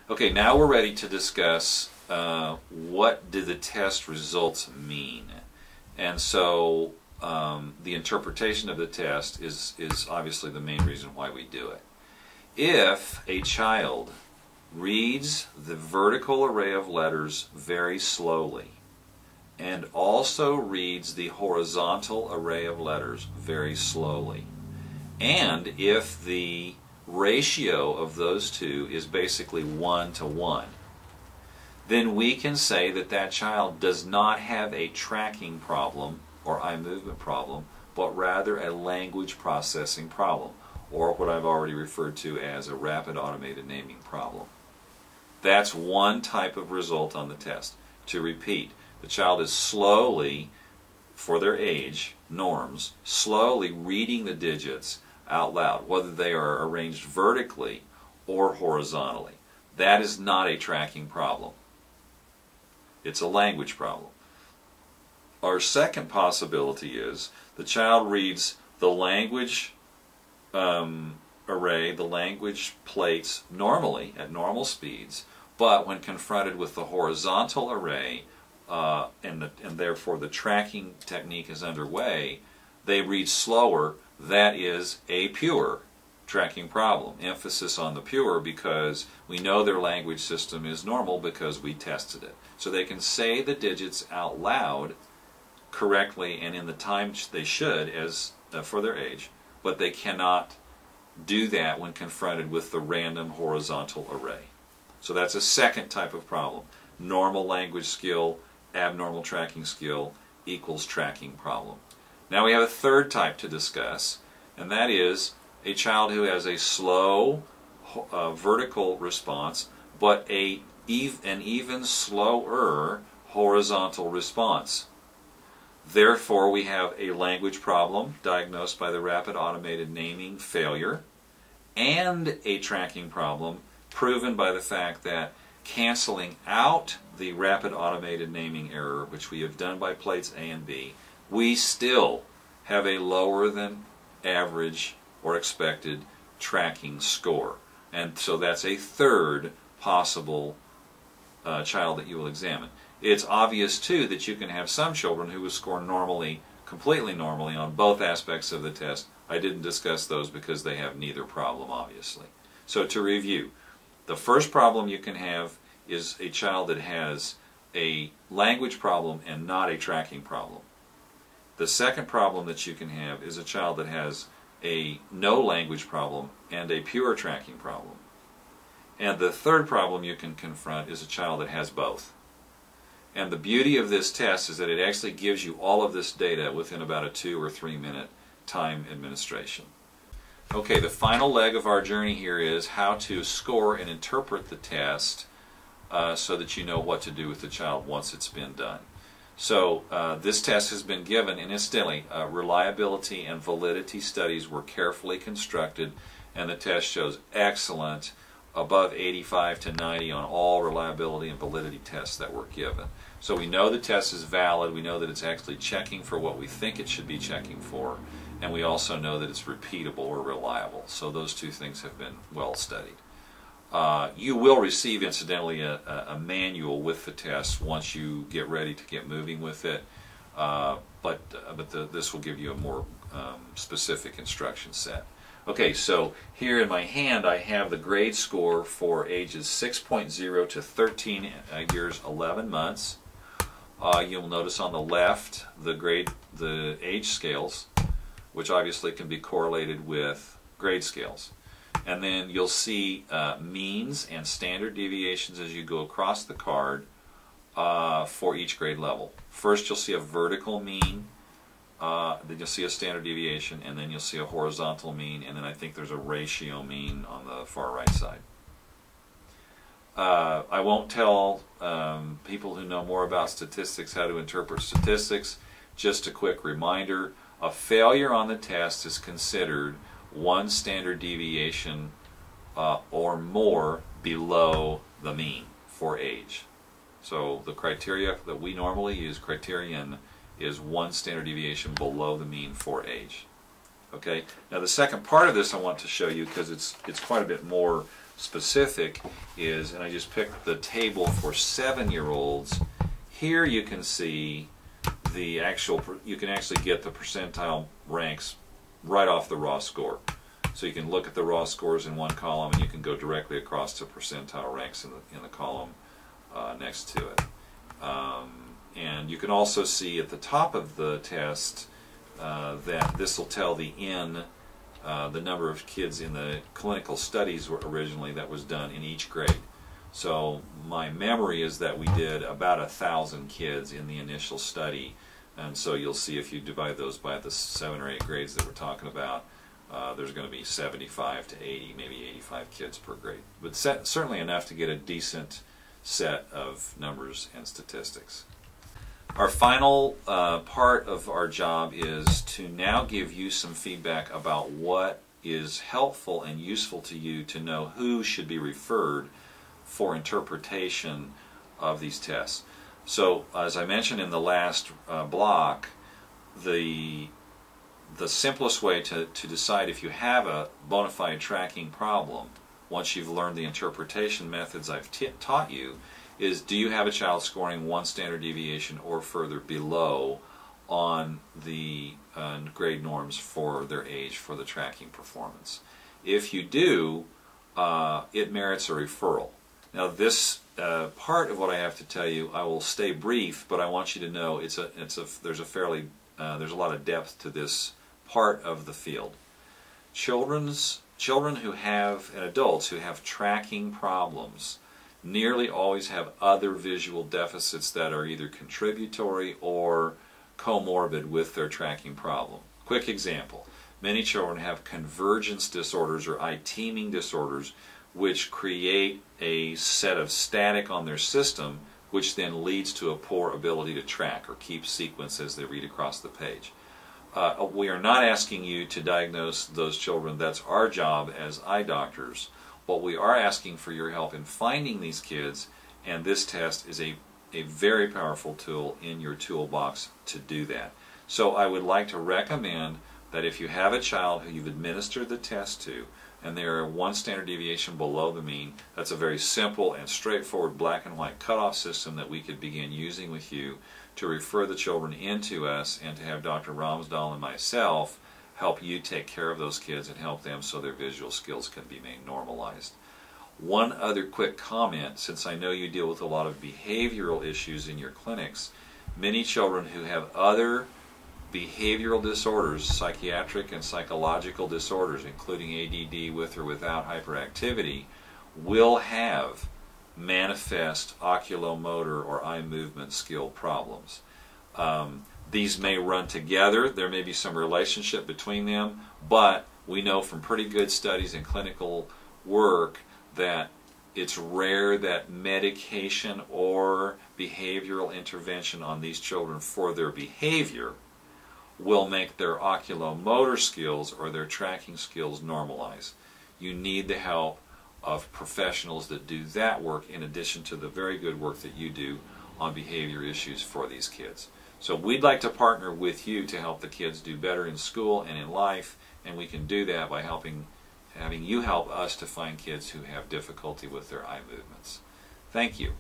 Okay, now we're ready to discuss what do the test results mean. And so the interpretation of the test is obviously the main reason why we do it. If a child reads the vertical array of letters very slowly and also reads the horizontal array of letters very slowly, and if the ratio of those two is basically 1 to 1, then we can say that that child does not have a tracking problem or eye movement problem, but rather a language processing problem, or what I've already referred to as a rapid automated naming problem. That's one type of result on the test. To repeat, the child is slowly, for their age, norms, slowly reading the digits out loud, whether they are arranged vertically or horizontally. That is not a tracking problem. It's a language problem. Our second possibility is the child reads the language array, the language plates normally, at normal speeds, but when confronted with the horizontal array, and therefore the tracking technique is underway, they read slower. That is a pure tracking problem. Emphasis on the pure, because we know their language system is normal because we tested it. So they can say the digits out loud correctly and in the time they should as for their age, but they cannot do that when confronted with the random horizontal array. So that's a second type of problem. Normal language skill, abnormal tracking skill equals tracking problem. Now we have a third type to discuss, and that is a child who has a slow vertical response, but an even slower horizontal response. Therefore, we have a language problem diagnosed by the rapid automated naming failure, and a tracking problem proven by the fact that canceling out the rapid automated naming error, which we have done by plates A and B, we still have a lower than average or expected tracking score. And so that's a third possible child that you will examine. It's obvious too that you can have some children who will score normally, completely normally on both aspects of the test. I didn't discuss those because they have neither problem, obviously. So to review, the first problem you can have is a child that has a language problem and not a tracking problem. The second problem that you can have is a child that has a no language problem and a pure tracking problem. And the third problem you can confront is a child that has both. And the beauty of this test is that it actually gives you all of this data within about a 2 or 3 minute time administration. Okay, the final leg of our journey here is how to score and interpret the test so that you know what to do with the child once it's been done. So this test has been given, and incidentally, reliability and validity studies were carefully constructed, and the test shows excellent, above 85 to 90 on all reliability and validity tests that were given. So we know the test is valid, we know that it's actually checking for what we think it should be checking for, and we also know that it's repeatable or reliable. So those two things have been well studied. You will receive, incidentally, a manual with the test once you get ready to get moving with it, but this will give you a more specific instruction set. Okay, so here in my hand I have the grade score for ages 6.0 to 13 years 11 months. You'll notice on the left the age scales, which obviously can be correlated with grade scales. And then you'll see means and standard deviations as you go across the card for each grade level. First you'll see a vertical mean, then you'll see a standard deviation, and then you'll see a horizontal mean, and then I think there's a ratio mean on the far right side. I won't tell people who know more about statistics how to interpret statistics. Just a quick reminder, a failure on the test is considered 1 standard deviation or more below the mean for age. So the criteria that we normally use, criterion, is 1 standard deviation below the mean for age. Okay. Now the second part of this I want to show you, because it's quite a bit more specific is, and I just picked the table for 7-year-olds. Here you can see the actual, you can actually get the percentile ranks right off the raw score. So you can look at the raw scores in one column, and you can go directly across to percentile ranks in the column next to it. And you can also see at the top of the test that this will tell the N, the number of kids in the clinical studies originally that was done in each grade. So my memory is that we did about 1,000 kids in the initial study, and so you'll see if you divide those by the 7 or 8 grades that we're talking about, there's going to be 75 to 80, maybe 85 kids per grade. But certainly enough to get a decent set of numbers and statistics. Our final part of our job is to now give you some feedback about what is helpful and useful to you to know who should be referred for interpretation of these tests. So, as I mentioned in the last block, the simplest way to decide if you have a bona fide tracking problem, once you've learned the interpretation methods I've taught you, is do you have a child scoring 1 standard deviation or further below on the grade norms for their age for the tracking performance. If you do, it merits a referral. Now this part of what I have to tell you, I will stay brief, but I want you to know there's a lot of depth to this part of the field. Children who have, and adults who have tracking problems nearly always have other visual deficits that are either contributory or comorbid with their tracking problem. Quick example, many children have convergence disorders or eye-teaming disorders, which create a set of static on their system, which then leads to a poor ability to track or keep sequence as they read across the page. We are not asking you to diagnose those children. That's our job as eye doctors. What we are asking for your help in finding these kids, and this test is a very powerful tool in your toolbox to do that. So I would like to recommend that if you have a child who you've administered the test to, and they are 1 standard deviation below the mean, that's a very simple and straightforward black and white cutoff system that we could begin using with you to refer the children into us and to have Dr. Ramsdahl and myself help you take care of those kids and help them so their visual skills can be made normalized. One other quick comment, since I know you deal with a lot of behavioral issues in your clinics, many children who have other behavioral disorders, psychiatric and psychological disorders, including ADD with or without hyperactivity, will have manifest oculomotor or eye movement skill problems. These may run together, there may be some relationship between them, but we know from pretty good studies in clinical work that it's rare that medication or behavioral intervention on these children for their behavior will make their oculomotor skills or their tracking skills normalize. You need the help of professionals that do that work in addition to the very good work that you do on behavior issues for these kids. So we'd like to partner with you to help the kids do better in school and in life, and we can do that by having you help us to find kids who have difficulty with their eye movements. Thank you.